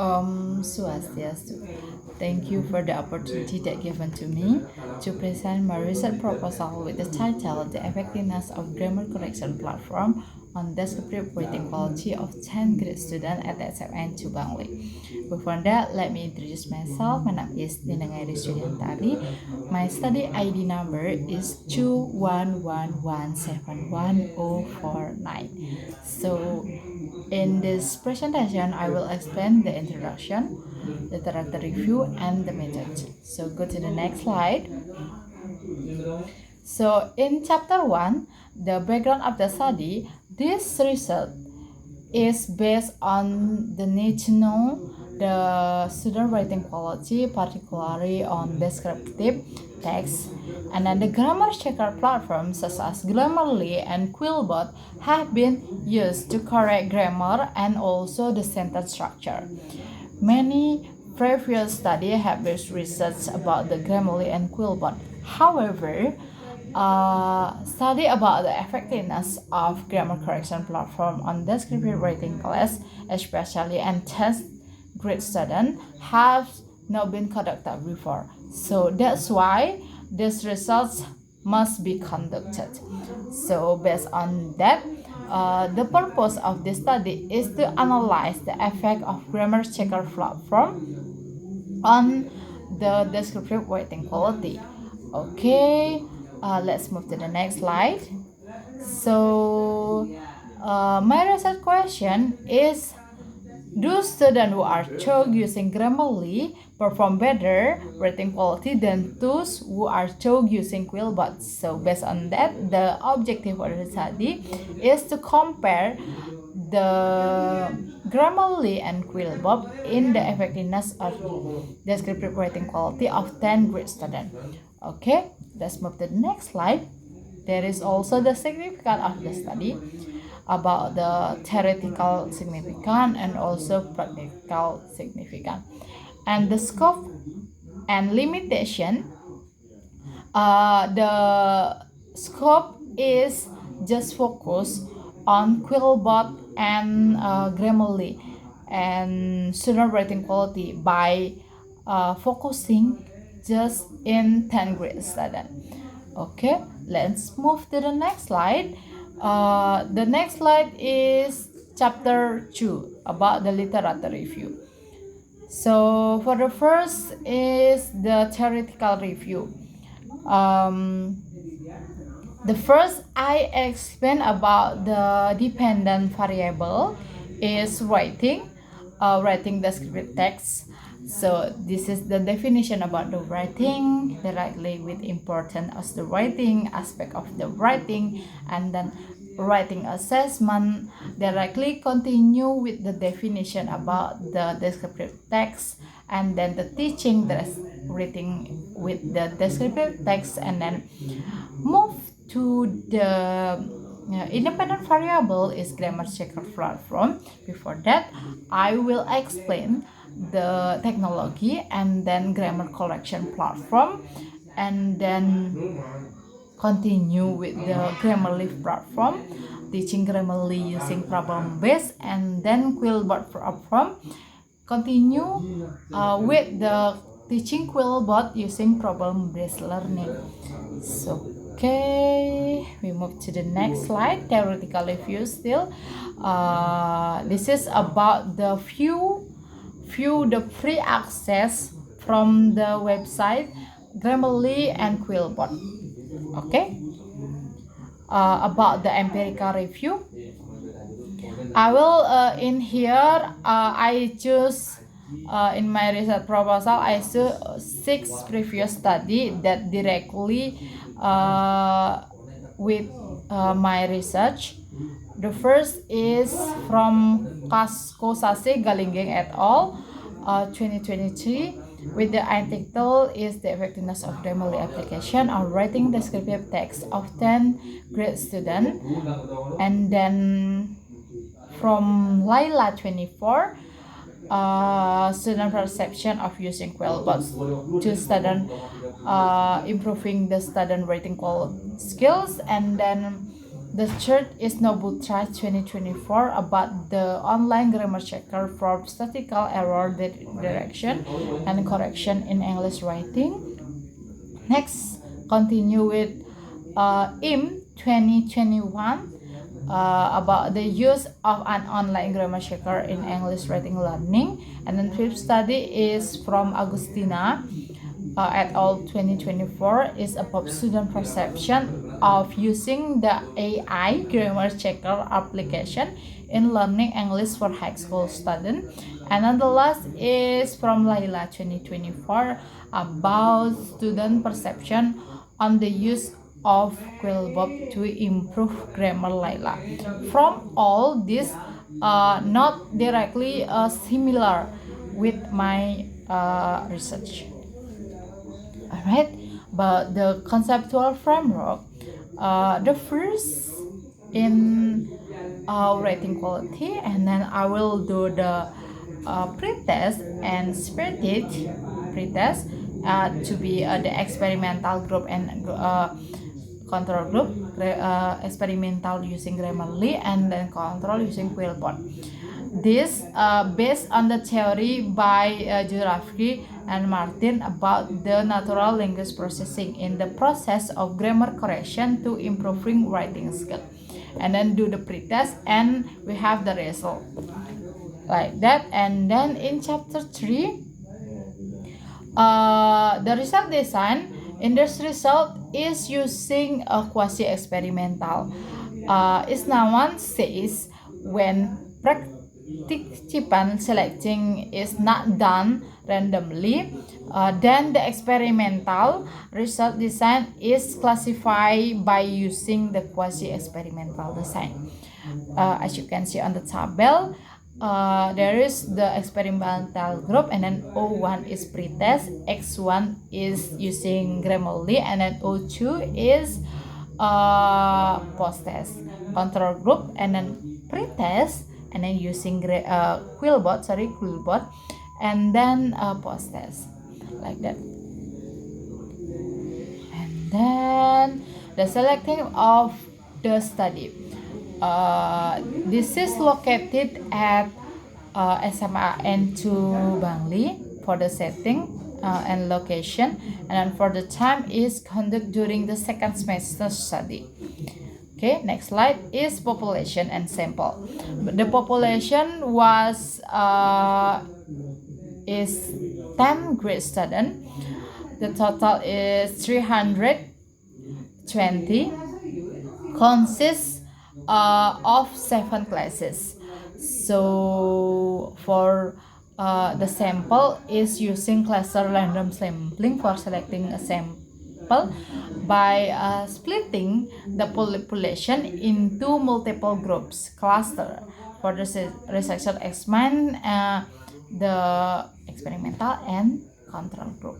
Swastiastu. Thank you for the opportunity that given to me to present my research proposal with the title The Effectiveness of Grammar Correction Platform on Descriptive Writing Quality of 10 grade students at VII A Bangli. Before that, let me introduce myself. My name is Nengah Suediantari. My study ID number is 211171049. So, in this presentation, I will explain the introduction, literature review, and the method. So go to the next slide. So in chapter 1, the background of the study, this research is based on the need to know the student writing quality, particularly on descriptive text, and then the grammar checker platforms such as Grammarly and Quillbot have been used to correct grammar and also the sentence structure. Many previous studies have been research about the Grammarly and Quillbot. However, study about the effectiveness of grammar correction platform on descriptive writing class, especially and test grade students, have not been conducted before. So that's why this research must be conducted. So based on that, the purpose of this study is to analyze the effect of grammar checker platform on the descriptive writing quality. Okay, let's move to the next slide. So, my research question is: do students who are taught using Grammarly perform better writing quality than those who are taught using Quillbot? So based on that, the objective of the study is to compare the Grammarly and Quillbot in the effectiveness of descriptive writing quality of 10 grade students. Okay, let's move to the next slide. There is also the significance of the study about the theoretical significance and also practical significance, and the scope and limitation. The scope is just focus on Quillbot and Grammarly and student writing quality by focusing just in 10 grade student. Okay, let's move to the next slide. The next slide is chapter 2 about the literature review. So for the first is the theoretical review. The first I explain about the dependent variable is writing descriptive text. So this is the definition about the writing, directly with important as the writing, aspect of the writing, and then writing assessment. Directly continue with the definition about the descriptive text, and then the teaching the reading with the descriptive text, and then move to the independent variable is grammar checker platform. Before that, I will explain the technology and then grammar correction platform, and then continue with the Grammarly platform, teaching Grammarly using problem based, and then Quillbot platform continue with the teaching Quillbot using problem based learning. So okay, we move to the next slide. Theoretical review still. This is about the the free access from the website Grammarly and Quillbot. Okay. About the empirical review, I will in here I choose in my research proposal I choose 6 previous study that directly with my research. The first is from Kosase Galinggeng et al. 2023 with the title is The Effectiveness of Grammarly Application on Writing Descriptive Text of 10 grade students. And then from Laila 24, student perception of using Quillbots to student improving the student writing skills. And then The third is Nobutra 2024 about the online grammar checker for statistical error direction and correction in English writing. Next, continue with IM 2021 about the use of an online grammar checker in English writing learning. And then fifth study is from Agustina et al. 2024 is about student perception of using the AI grammar checker application in learning English for high school students. And then the last is from Laila 2024 about student perception on the use of Quillbob to improve grammar Laila. From all this, not directly similar with my research. Alright, but the conceptual framework, the first in writing quality, and then I will do the pretest and spirited pretest to be the experimental group and control group, experimental using Grammarly and then control using Quillbot. This based on the theory by Jurafsky and Martin about the natural language processing in the process of grammar correction to improving writing skill. And then do the pretest and we have the result like that. And then in chapter 3, the result design. In this result is using a quasi-experimental. Is now one says when participant selecting is not done randomly, then the experimental result design is classified by using the quasi-experimental design. As you can see on the table, there is the experimental group, and then O1 is pretest, X1 is using Grammarly, and then O2 is post-test control group, and then pretest, and then using Quillbot, and then post-test like that. And then the selecting of the study. This is located at SMA N2 Bangli for the setting and location, and then for the time is conducted during the second semester study. Okay, next slide is population and sample. The population was is 10 grade student. The total is 320. Consists of 7 classes. So for the sample is using cluster random sampling for selecting a sample by splitting the population into multiple groups, cluster. For the researcher examine the experimental and control group.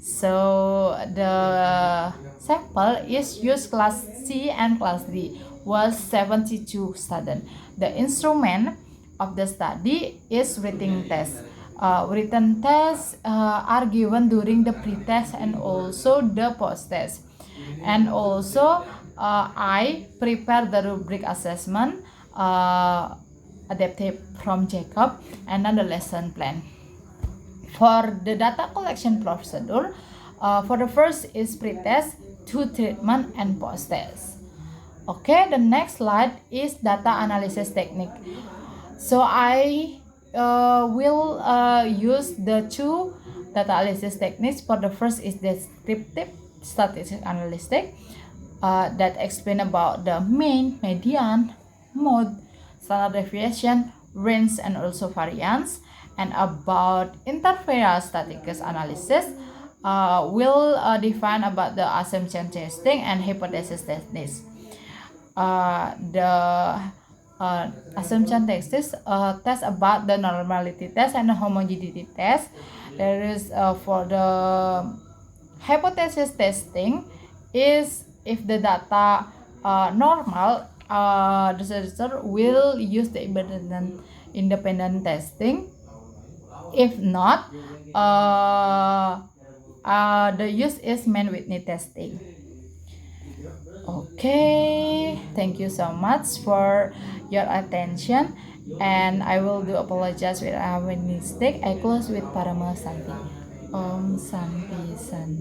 So the sample is used class C and class D was 72 students. The instrument of the study is written test. Written tests are given during the pre-test and also the post-test. And also I prepare the rubric assessment adapted from Jacob and then the lesson plan. For the data collection procedure, for the first is pre-test, 2 treatment, and post-test. Okay, the next slide is data analysis technique. So I will use the 2 data analysis techniques. For the first is descriptive statistics analysis that explain about the mean, median, mode, standard deviation, range, and also variance. And about interference statistics analysis will define about the assumption testing and hypothesis testing. The assumption test test about the normality test and the homogeneity test. There is for the hypothesis testing is if the data normal, the researcher will use the independent testing. If not, the use is man-Whitney testing. Okay, thank you so much for your attention, and I will do apologize with our mistake. I close with Parama Santi. Om Santi Santi.